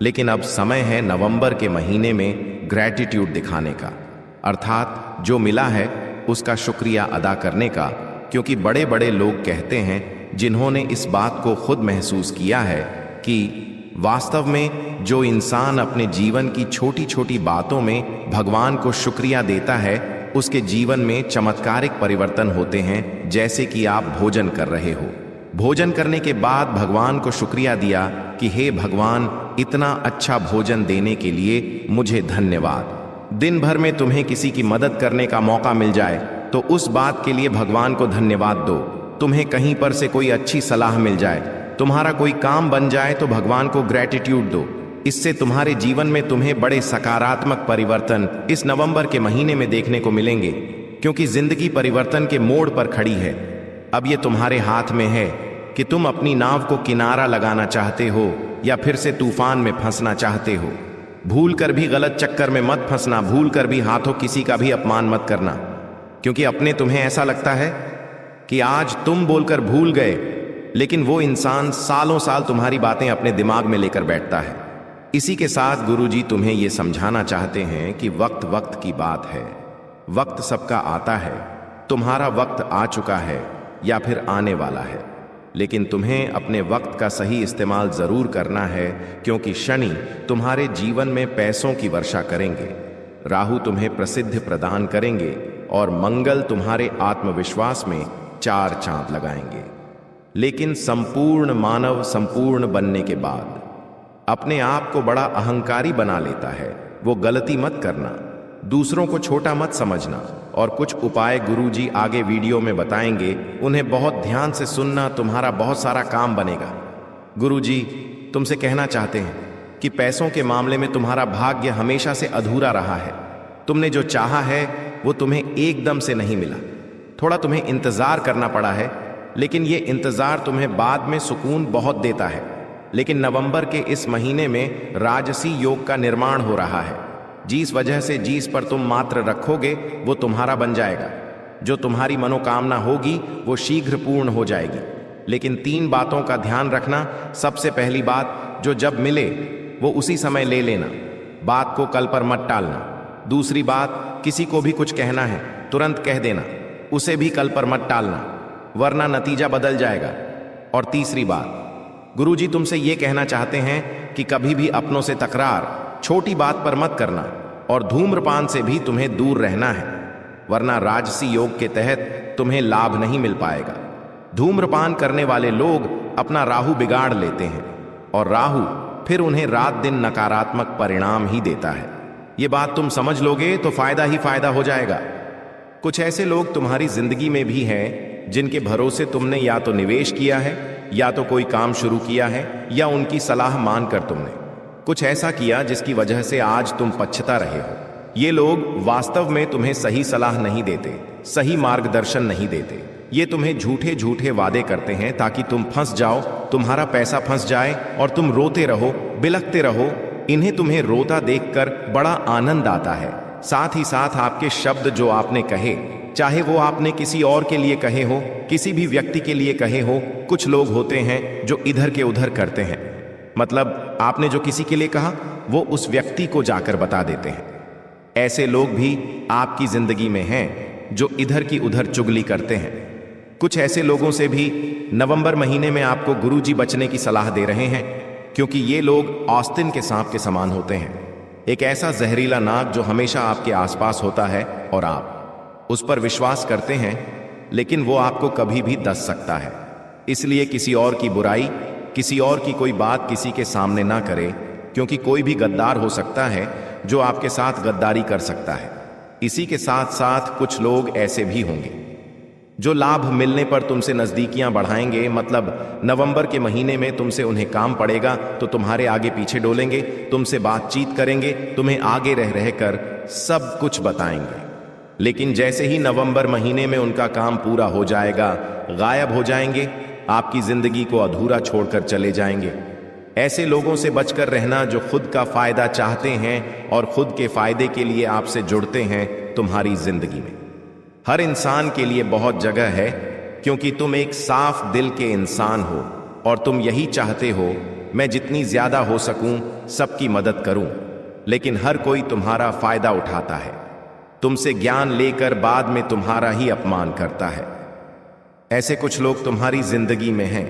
लेकिन अब समय है नवंबर के महीने में ग्रैटिट्यूड दिखाने का, अर्थात जो मिला है उसका शुक्रिया अदा करने का। क्योंकि बड़े बड़े लोग कहते हैं, जिन्होंने इस बात को खुद महसूस किया है, कि वास्तव में जो इंसान अपने जीवन की छोटी छोटी बातों में भगवान को शुक्रिया देता है, उसके जीवन में चमत्कारिक परिवर्तन होते हैं। जैसे कि आप भोजन कर रहे हो, भोजन करने के बाद भगवान को शुक्रिया दिया कि हे भगवान, इतना अच्छा भोजन देने के लिए मुझे धन्यवाद। दिन भर में तुम्हें किसी की मदद करने का मौका मिल जाए तो उस बात के लिए भगवान को धन्यवाद दो। तुम्हें कहीं पर से कोई अच्छी सलाह मिल जाए, तुम्हारा कोई काम बन जाए तो भगवान को ग्रैटिट्यूड दो। इससे तुम्हारे जीवन में तुम्हें बड़े सकारात्मक परिवर्तन इस नवंबर के महीने में देखने को मिलेंगे, क्योंकि जिंदगी परिवर्तन के मोड़ पर खड़ी है। अब ये तुम्हारे हाथ में है कि तुम अपनी नाव को किनारा लगाना चाहते हो या फिर से तूफान में फंसना चाहते हो। भूल कर भी गलत चक्कर में मत फंसना, भूल कर भी हाथों किसी का भी अपमान मत करना, क्योंकि अपने तुम्हें ऐसा लगता है कि आज तुम बोलकर भूल गए, लेकिन वो इंसान सालों साल तुम्हारी बातें अपने दिमाग में लेकर बैठता है। इसी के साथ गुरुजी तुम्हें ये समझाना चाहते हैं कि वक्त वक्त की बात है। वक्त सबका आता है, तुम्हारा वक्त आ चुका है या फिर आने वाला है, लेकिन तुम्हें अपने वक्त का सही इस्तेमाल जरूर करना है, क्योंकि शनि तुम्हारे जीवन में पैसों की वर्षा करेंगे। राहु तुम्हें प्रसिद्ध प्रदान करेंगे और मंगल तुम्हारे आत्मविश्वास में 4 चांद लगाएंगे। लेकिन संपूर्ण मानव संपूर्ण बनने के बाद अपने आप को बड़ा अहंकारी बना लेता है। वो गलती मत करना, दूसरों को छोटा मत समझना, और कुछ उपाय गुरुजी आगे वीडियो में बताएंगे, उन्हें बहुत ध्यान से सुनना, तुम्हारा बहुत सारा काम बनेगा। गुरुजी तुमसे कहना चाहते हैं कि पैसों के मामले में तुम्हारा भाग्य हमेशा से अधूरा रहा है। तुमने जो चाहा है वो तुम्हें एकदम से नहीं मिला, थोड़ा तुम्हें इंतजार करना पड़ा है, लेकिन ये इंतजार तुम्हें बाद में सुकून बहुत देता है। लेकिन नवंबर के इस महीने में राजसी योग का निर्माण हो रहा है, जिस वजह से जिस पर तुम मात्र रखोगे वो तुम्हारा बन जाएगा। जो तुम्हारी मनोकामना होगी वो शीघ्र पूर्ण हो जाएगी। लेकिन 3 बातों का ध्यान रखना। सबसे पहली बात, जो जब मिले वो उसी समय ले लेना, बात को कल पर मत टालना। दूसरी बात, किसी को भी कुछ कहना है तुरंत कह देना, उसे भी कल पर मत टालना, वरना नतीजा बदल जाएगा। और तीसरी बात, गुरुजी तुमसे ये कहना चाहते हैं कि कभी भी अपनों से तकरार छोटी बात पर मत करना, और धूम्रपान से भी तुम्हें दूर रहना है, वरना राजसी योग के तहत तुम्हें लाभ नहीं मिल पाएगा। धूम्रपान करने वाले लोग अपना राहु बिगाड़ लेते हैं, और राहु फिर उन्हें रात दिन नकारात्मक परिणाम ही देता है। ये बात तुम समझ लोगे तो फायदा ही फायदा हो जाएगा। कुछ ऐसे लोग तुम्हारी जिंदगी में भी हैं जिनके भरोसे तुमने या तो निवेश किया है, या तो कोई काम शुरू किया है, या उनकी सलाह मानकर तुमने कुछ ऐसा किया जिसकी वजह से आज तुम पछता रहे हो। ये लोग वास्तव में तुम्हें सही सलाह नहीं देते, सही मार्गदर्शन नहीं देते। ये तुम्हें झूठे झूठे वादे करते हैं ताकि तुम फंस जाओ, तुम्हारा पैसा फंस जाए और तुम रोते रहो, बिलखते रहो। इन्हें तुम्हें रोता देखकर बड़ा आनंद आता है। साथ ही साथ आपके शब्द जो आपने कहे, चाहे वो आपने किसी और के लिए कहे हो, किसी भी व्यक्ति के लिए कहे हो, कुछ लोग होते हैं जो इधर के उधर करते हैं। मतलब आपने जो किसी के लिए कहा वो उस व्यक्ति को जाकर बता देते हैं। ऐसे लोग भी आपकी जिंदगी में हैं जो इधर की उधर चुगली करते हैं। कुछ ऐसे लोगों से भी नवंबर महीने में आपको गुरुजी बचने की सलाह दे रहे हैं, क्योंकि ये लोग ऑस्टिन के सांप के समान होते हैं। एक ऐसा जहरीला नाग जो हमेशा आपके आसपास होता है और आप उस पर विश्वास करते हैं, लेकिन वो आपको कभी भी डस सकता है। इसलिए किसी और की बुराई, किसी और की कोई बात किसी के सामने ना करें, क्योंकि कोई भी गद्दार हो सकता है जो आपके साथ गद्दारी कर सकता है। इसी के साथ साथ कुछ लोग ऐसे भी होंगे जो लाभ मिलने पर तुमसे नजदीकियां बढ़ाएंगे। मतलब नवंबर के महीने में तुमसे उन्हें काम पड़ेगा तो तुम्हारे आगे पीछे डोलेंगे, तुमसे बातचीत करेंगे, तुम्हें आगे रह रहकर सब कुछ बताएंगे। लेकिन जैसे ही नवंबर महीने में उनका काम पूरा हो जाएगा, गायब हो जाएंगे, आपकी जिंदगी को अधूरा छोड़कर चले जाएंगे। ऐसे लोगों से बचकर रहना जो खुद का फायदा चाहते हैं और खुद के फायदे के लिए आपसे जुड़ते हैं। तुम्हारी जिंदगी में हर इंसान के लिए बहुत जगह है, क्योंकि तुम एक साफ दिल के इंसान हो और तुम यही चाहते हो, मैं जितनी ज्यादा हो सकूं सबकी मदद करूं। लेकिन हर कोई तुम्हारा फायदा उठाता है, तुमसे ज्ञान लेकर बाद में तुम्हारा ही अपमान करता है। ऐसे कुछ लोग तुम्हारी जिंदगी में हैं।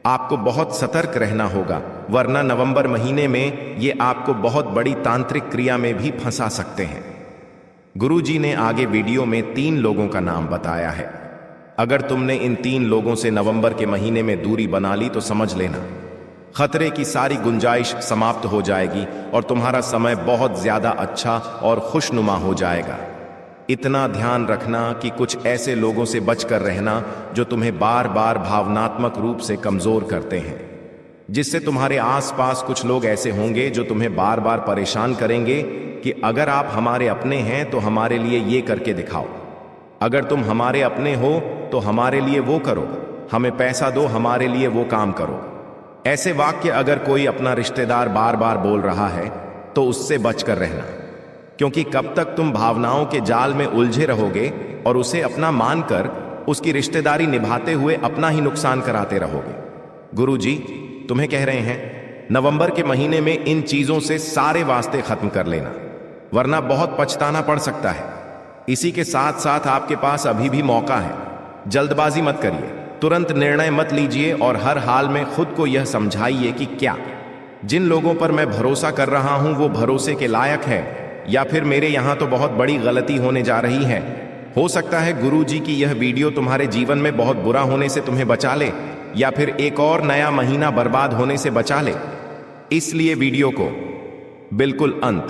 आपको बहुत सतर्क रहना होगा, वरना नवंबर महीने में ये आपको बहुत बड़ी तांत्रिक क्रिया में भी फंसा सकते हैं। गुरुजी ने आगे वीडियो में 3 लोगों का नाम बताया है। अगर तुमने इन 3 लोगों से नवंबर के महीने में दूरी बना ली तो समझ लेना खतरे की सारी गुंजाइश समाप्त हो जाएगी और तुम्हारा समय बहुत ज्यादा अच्छा और खुशनुमा हो जाएगा। इतना ध्यान रखना कि कुछ ऐसे लोगों से बचकर रहना जो तुम्हें बार बार भावनात्मक रूप से कमजोर करते हैं। जिससे तुम्हारे आसपास कुछ लोग ऐसे होंगे जो तुम्हें बार बार परेशान करेंगे कि अगर आप हमारे अपने हैं तो हमारे लिए ये करके दिखाओ, अगर तुम हमारे अपने हो तो हमारे लिए वो करो, हमें पैसा दो, हमारे लिए वो काम करो। ऐसे वाक्य अगर कोई अपना रिश्तेदार बार बार बोल रहा है तो उससे बचकर रहना, क्योंकि कब तक तुम भावनाओं के जाल में उलझे रहोगे और उसे अपना मानकर उसकी रिश्तेदारी निभाते हुए अपना ही नुकसान कराते रहोगे। गुरुजी तुम्हें कह रहे हैं, नवंबर के महीने में इन चीजों से सारे वास्ते खत्म कर लेना, वरना बहुत पछताना पड़ सकता है। इसी के साथ साथ आपके पास अभी भी मौका है, जल्दबाजी मत करिए, तुरंत निर्णय मत लीजिए और हर हाल में खुद को यह समझाइए कि क्या जिन लोगों पर मैं भरोसा कर रहा हूं वो भरोसे के लायक है या फिर मेरे यहाँ तो बहुत बड़ी गलती होने जा रही है। हो सकता है गुरु जी की यह वीडियो तुम्हारे जीवन में बहुत बुरा होने से तुम्हें बचा ले, या फिर एक और नया महीना बर्बाद होने से बचा ले। इसलिए वीडियो को बिल्कुल अंत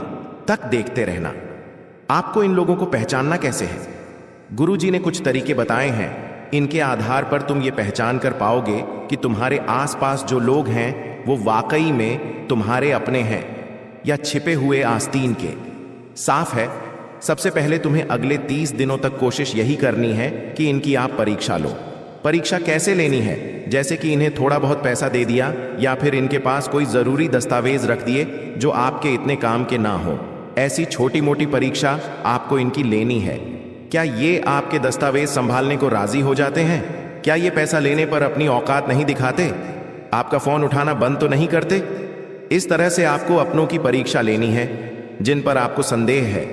तक देखते रहना। आपको इन लोगों को पहचानना कैसे है? गुरु जी ने कुछ तरीके बताए हैं। इनके आधार पर तुम ये पहचान कर पाओगे कि तुम्हारे आसपास जो लोग हैं वो वाकई में तुम्हारे अपने हैं या छिपे हुए आस्तीन के। साफ है, सबसे पहले तुम्हें अगले 30 दिनों तक कोशिश यही करनी है कि इनकी आप परीक्षा लो। परीक्षा कैसे लेनी है? जैसे कि इन्हें थोड़ा बहुत पैसा दे दिया या फिर इनके पास कोई जरूरी दस्तावेज रख दिए जो आपके इतने काम के ना हो। ऐसी छोटी मोटी परीक्षा आपको इनकी लेनी है। क्या ये आपके दस्तावेज संभालने को राजी हो जाते हैं? क्या ये पैसा लेने पर अपनी औकात नहीं दिखाते? आपका फोन उठाना बंद तो नहीं करते? इस तरह से आपको अपनों की परीक्षा लेनी है जिन पर आपको संदेह है।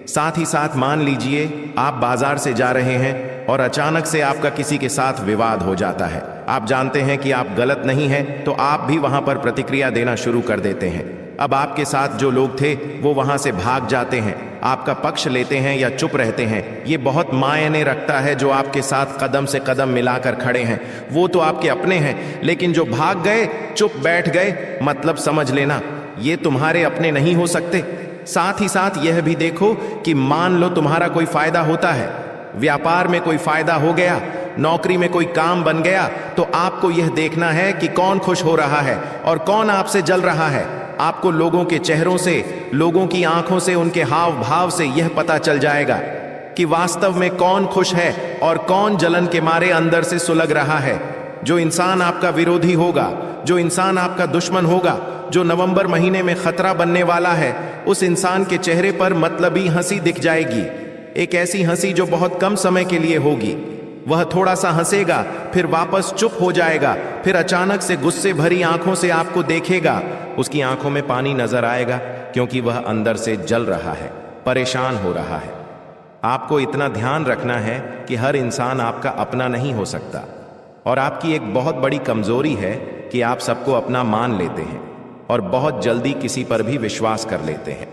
साथ ही साथ मान लीजिए आप बाजार से जा रहे हैं और अचानक से आपका किसी के साथ विवाद हो जाता है। आप जानते हैं कि आप गलत नहीं हैं, तो आप भी वहां पर प्रतिक्रिया देना शुरू कर देते हैं। अब आपके साथ जो लोग थे वो वहां से भाग जाते हैं, आपका पक्ष लेते हैं या चुप रहते हैं। ये बहुत मायने रखता है। जो आपके साथ कदम से कदम मिलाकर खड़े हैं वो तो आपके अपने हैं, लेकिन जो भाग गए, चुप बैठ गए, मतलब समझ लेना ये तुम्हारे अपने नहीं हो सकते। साथ ही साथ यह भी देखो कि मान लो तुम्हारा कोई फायदा होता है, व्यापार में कोई फायदा हो गया, नौकरी में कोई काम बन गया, तो आपको यह देखना है कि कौन खुश हो रहा है और कौन आपसे जल रहा है। आपको लोगों के चेहरों से, लोगों की आंखों से, उनके हाव भाव से यह पता चल जाएगा कि वास्तव में कौन खुश है और कौन जलन के मारे अंदर से सुलग रहा है। जो इंसान आपका विरोधी होगा, जो इंसान आपका दुश्मन होगा, जो नवंबर महीने में खतरा बनने वाला है, उस इंसान के चेहरे पर मतलबी हंसी दिख जाएगी। एक ऐसी हंसी जो बहुत कम समय के लिए होगी। वह थोड़ा सा हंसेगा, फिर वापस चुप हो जाएगा, फिर अचानक से गुस्से भरी आंखों से आपको देखेगा। उसकी आंखों में पानी नजर आएगा क्योंकि वह अंदर से जल रहा है, परेशान हो रहा है। आपको इतना ध्यान रखना है कि हर इंसान आपका अपना नहीं हो सकता, और आपकी एक बहुत बड़ी कमजोरी है कि आप सबको अपना मान लेते हैं और बहुत जल्दी किसी पर भी विश्वास कर लेते हैं।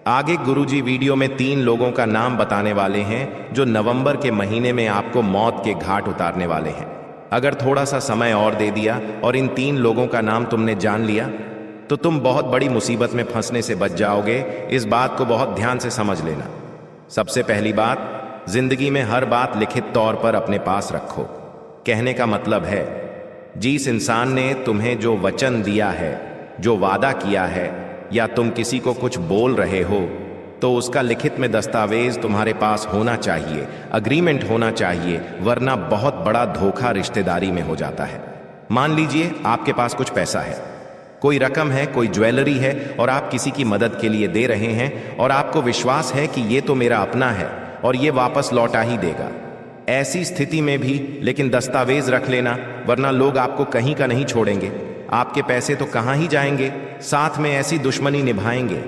आगे गुरुजी वीडियो में 3 लोगों का नाम बताने वाले हैं जो नवंबर के महीने में आपको मौत के घाट उतारने वाले हैं। अगर थोड़ा सा समय और दे दिया और इन 3 लोगों का नाम तुमने जान लिया तो तुम बहुत बड़ी मुसीबत में फंसने से बच जाओगे। इस बात को बहुत ध्यान से समझ लेना। सबसे पहली बात, जिंदगी में हर बात लिखित तौर पर अपने पास रखो। कहने का मतलब है, जिस इंसान ने तुम्हें जो वचन दिया है, जो वादा किया है, या तुम किसी को कुछ बोल रहे हो, तो उसका लिखित में दस्तावेज तुम्हारे पास होना चाहिए, अग्रीमेंट होना चाहिए, वरना बहुत बड़ा धोखा रिश्तेदारी में हो जाता है। मान लीजिए आपके पास कुछ पैसा है, कोई रकम है, कोई ज्वेलरी है, और आप किसी की मदद के लिए दे रहे हैं और आपको विश्वास है कि ये तो मेरा अपना है और ये वापस लौटा ही देगा। ऐसी स्थिति में भी लेकिन दस्तावेज रख लेना, वरना लोग आपको कहीं का नहीं छोड़ेंगे। आपके पैसे तो कहाँ ही जाएंगे, साथ में ऐसी दुश्मनी निभाएंगे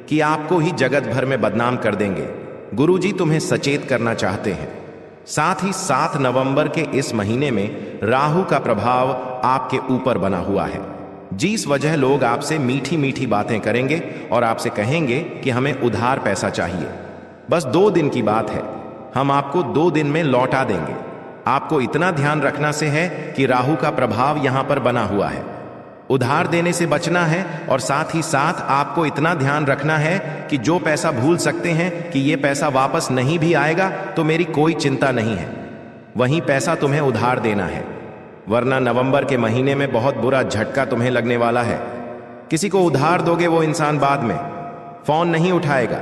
कि आपको ही जगत भर में बदनाम कर देंगे। गुरुजी तुम्हें सचेत करना चाहते हैं। साथ ही 7 नवंबर के इस महीने में राहु का प्रभाव आपके ऊपर बना हुआ है, जिस वजह लोग आपसे मीठी मीठी बातें करेंगे और आपसे कहेंगे कि हमें उधार पैसा चाहिए। बस 2 दिन की बात है, हम आपको 2 दिन में लौटा देंगे। आपको इतना ध्यान रखना से है कि राहु का प्रभाव यहां पर बना हुआ है। उधार देने से बचना है, और साथ ही साथ आपको इतना ध्यान रखना है कि जो पैसा भूल सकते हैं कि ये पैसा वापस नहीं भी आएगा तो मेरी कोई चिंता नहीं है, वहीं पैसा तुम्हें उधार देना है, वरना नवंबर के महीने में बहुत बुरा झटका तुम्हें लगने वाला है। किसी को उधार दोगे, वो इंसान बाद में फोन नहीं उठाएगा,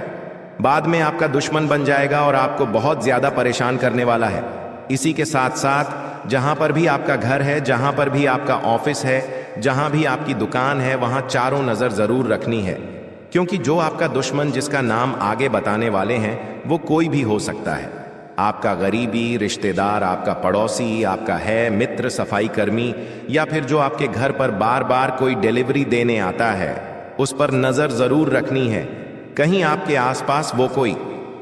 बाद में आपका दुश्मन बन जाएगा और आपको बहुत ज्यादा परेशान करने वाला है। इसी के साथ साथ जहां पर भी आपका घर है, जहां पर भी आपका ऑफिस है, जहां भी आपकी दुकान है, वहां चारों नजर जरूर रखनी है, क्योंकि जो आपका दुश्मन जिसका नाम आगे बताने वाले हैं वो कोई भी हो सकता है। आपका गरीबी रिश्तेदार, आपका पड़ोसी, आपका है मित्र, सफाई कर्मी, या फिर जो आपके घर पर बार बार कोई डिलीवरी देने आता है, उस पर नजर जरूर रखनी है। कहीं आपके आसपास वो कोई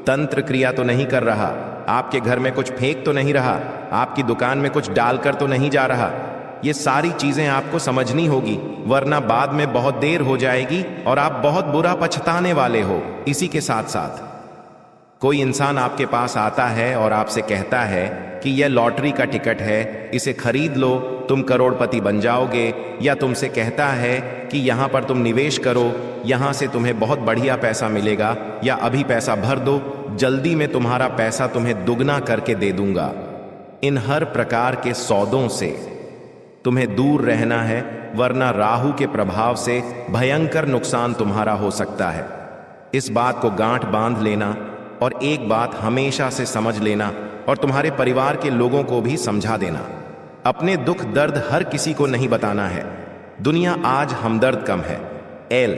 तंत्र क्रिया तो नहीं कर रहा, आपके घर में कुछ फेंक तो नहीं रहा, आपकी दुकान में कुछ डालकर तो नहीं जा रहा, ये सारी चीजें आपको समझनी होगी, वरना बाद में बहुत देर हो जाएगी और आप बहुत बुरा पछताने वाले हो। इसी के साथ साथ कोई इंसान आपके पास आता है और आपसे कहता है कि यह लॉटरी का टिकट है, इसे खरीद लो, तुम करोड़पति बन जाओगे, या तुमसे कहता है कि यहाँ पर तुम निवेश करो, यहाँ से तुम्हें बहुत बढ़िया पैसा मिलेगा, या अभी पैसा भर दो, जल्दी में तुम्हारा पैसा तुम्हें दुगना करके दे दूंगा। इन हर प्रकार के सौदों से तुम्हें दूर रहना है, वरना राहु के प्रभाव से भयंकर नुकसान तुम्हारा हो सकता है। इस बात को गांठ बांध लेना और एक बात हमेशा से समझ लेना और तुम्हारे परिवार के लोगों को भी समझा देना। अपने दुख दर्द हर किसी को नहीं बताना है। दुनिया आज हमदर्द कम है, एल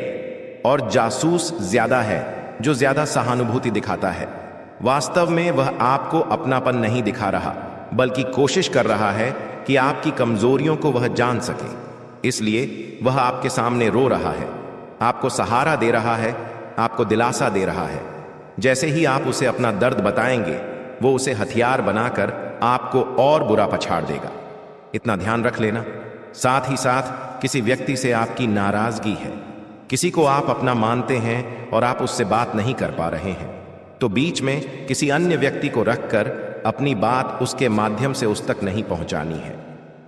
और जासूस ज्यादा है, जो ज्यादा सहानुभूति दिखाता है। वास्तव में वह आपको अपनापन नहीं दिखा रहा, बल्कि कोशिश कर रहा है कि आपकी कमजोरियों को वह जान सके। इसलिए वह आपके सामने रो रहा है, आपको सहारा दे रहा है, आपको दिलासा दे रहा है। जैसे ही आप उसे अपना दर्द बताएंगे, वो उसे हथियार बनाकर आपको और बुरा पछाड़ देगा। इतना ध्यान रख लेना। साथ ही साथ किसी व्यक्ति से आपकी नाराजगी है, किसी को आप अपना मानते हैं और आप उससे बात नहीं कर पा रहे हैं, तो बीच में किसी अन्य व्यक्ति को रखकर अपनी बात उसके माध्यम से उस तक नहीं पहुंचानी है।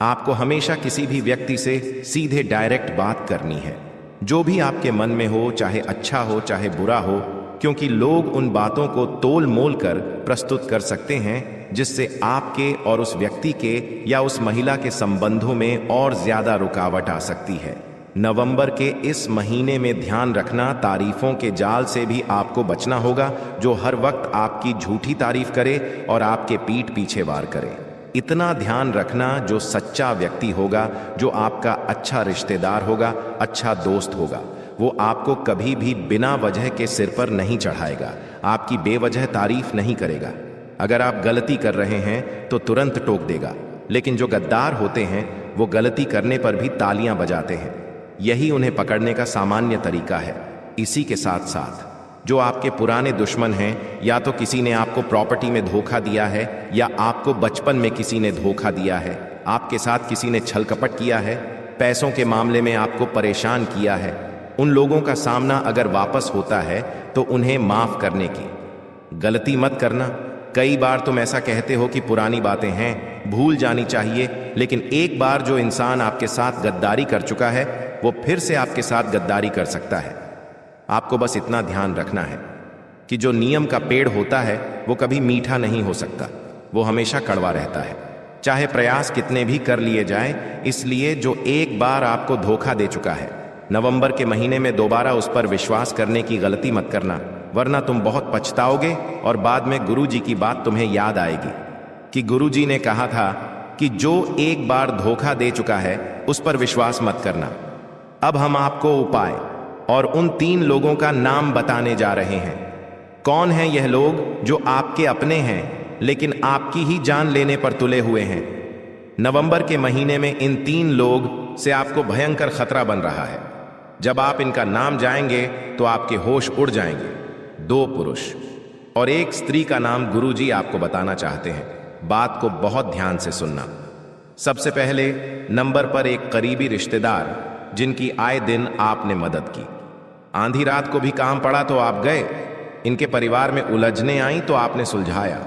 आपको हमेशा किसी भी व्यक्ति से सीधे डायरेक्ट बात करनी है, जो भी आपके मन में हो, चाहे अच्छा हो चाहे बुरा हो, क्योंकि लोग उन बातों को तोल मोल कर प्रस्तुत कर सकते हैं जिससे आपके और उस व्यक्ति के या उस महिला के संबंधों में और ज्यादा रुकावट आ सकती है। नवंबर के इस महीने में ध्यान रखना, तारीफों के जाल से भी आपको बचना होगा, जो हर वक्त आपकी झूठी तारीफ करे और आपके पीठ पीछे वार करे। इतना ध्यान रखना, जो सच्चा व्यक्ति होगा, जो आपका अच्छा रिश्तेदार होगा, अच्छा दोस्त होगा, वो आपको कभी भी बिना वजह के सिर पर नहीं चढ़ाएगा, आपकी बेवजह तारीफ नहीं करेगा। अगर आप गलती कर रहे हैं तो तुरंत टोक देगा, लेकिन जो गद्दार होते हैं वो गलती करने पर भी तालियां बजाते हैं। यही उन्हें पकड़ने का सामान्य तरीका है। इसी के साथ साथ जो आपके पुराने दुश्मन हैं, या तो किसी ने आपको प्रॉपर्टी में धोखा दिया है, या आपको बचपन में किसी ने धोखा दिया है, आपके साथ किसी ने छल कपट किया है, पैसों के मामले में आपको परेशान किया है, उन लोगों का सामना अगर वापस होता है तो उन्हें माफ करने की गलती मत करना। कई बार तुम ऐसा कहते हो कि पुरानी बातें हैं, भूल जानी चाहिए, लेकिन एक बार जो इंसान आपके साथ गद्दारी कर चुका है, वो फिर से आपके साथ गद्दारी कर सकता है। आपको बस इतना ध्यान रखना है कि जो नियम का पेड़ होता है वो कभी मीठा नहीं हो सकता, वो हमेशा कड़वा रहता है, चाहे प्रयास कितने भी कर लिए जाएं। इसलिए जो एक बार आपको धोखा दे चुका है, नवंबर के महीने में दोबारा उस पर विश्वास करने की गलती मत करना, वरना तुम बहुत पछताओगे और बाद में गुरुजी की बात तुम्हें याद आएगी कि गुरुजी ने कहा था कि जो एक बार धोखा दे चुका है उस पर विश्वास मत करना। अब हम आपको उपाय और उन 3 लोगों का नाम बताने जा रहे हैं। कौन हैं यह लोग जो आपके अपने हैं लेकिन आपकी ही जान लेने पर तुले हुए हैं? नवंबर के महीने में इन 3 लोग से आपको भयंकर खतरा बन रहा है। जब आप इनका नाम जाएंगे तो आपके होश उड़ जाएंगे। 2 पुरुष और 1 स्त्री का नाम गुरुजी आपको बताना चाहते हैं। बात को बहुत ध्यान से सुनना। सबसे पहले नंबर पर एक करीबी रिश्तेदार, जिनकी आए दिन आपने मदद की। आंधी रात को भी काम पड़ा तो आप गए, इनके परिवार में उलझने आई तो आपने सुलझाया,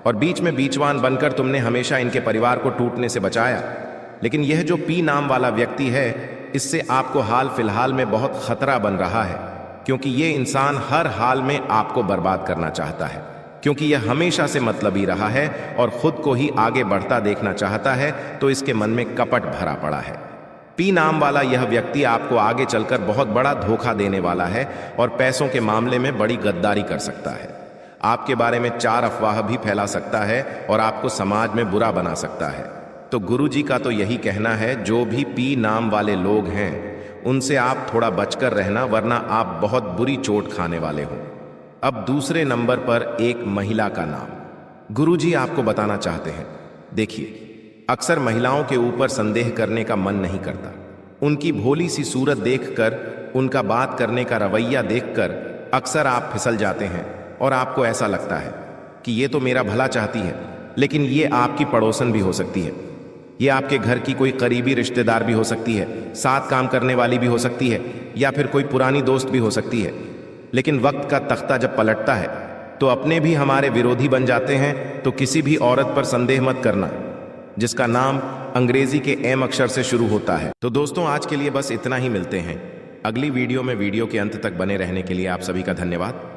और बीच में बीचवान बनकर तुमने हमेशा इनके परिवार को टूटने से बचाया। लेकिन यह जो पी नाम वाला व्यक्ति है, इससे आपको हाल फिलहाल में बहुत खतरा बन रहा है, क्योंकि यह इंसान हर हाल में आपको बर्बाद करना चाहता है, क्योंकि यह हमेशा से मतलबी रहा है और खुद को ही आगे बढ़ता देखना चाहता है, तो इसके मन में कपट भरा पड़ा है। पी नाम वाला यह व्यक्ति आपको आगे चलकर बहुत बड़ा धोखा देने वाला है और पैसों के मामले में बड़ी गद्दारी कर सकता है। आपके बारे में 4 अफवाह भी फैला सकता है और आपको समाज में बुरा बना सकता है। तो गुरुजी का तो यही कहना है, जो भी पी नाम वाले लोग हैं उनसे आप थोड़ा बचकर रहना, वरना आप बहुत बुरी चोट खाने वाले हो। अब दूसरे नंबर पर एक महिला का नाम गुरुजी आपको बताना चाहते हैं। देखिए, अक्सर महिलाओं के ऊपर संदेह करने का मन नहीं करता। उनकी भोली सी सूरत देखकर, उनका बात करने का रवैया देखकर अक्सर आप फिसल जाते हैं और आपको ऐसा लगता है कि ये तो मेरा भला चाहती है, लेकिन ये आपकी पड़ोसन भी हो सकती है। ये आपके घर की कोई करीबी रिश्तेदार भी हो सकती है, साथ काम करने वाली भी हो सकती है, या फिर कोई पुरानी दोस्त भी हो सकती है। लेकिन वक्त का तख्ता जब पलटता है तो अपने भी हमारे विरोधी बन जाते हैं। तो किसी भी औरत पर संदेह मत करना जिसका नाम अंग्रेजी के एम अक्षर से शुरू होता है। तो दोस्तों, आज के लिए बस इतना ही। मिलते हैं अगली वीडियो में। वीडियो के अंत तक बने रहने के लिए आप सभी का धन्यवाद।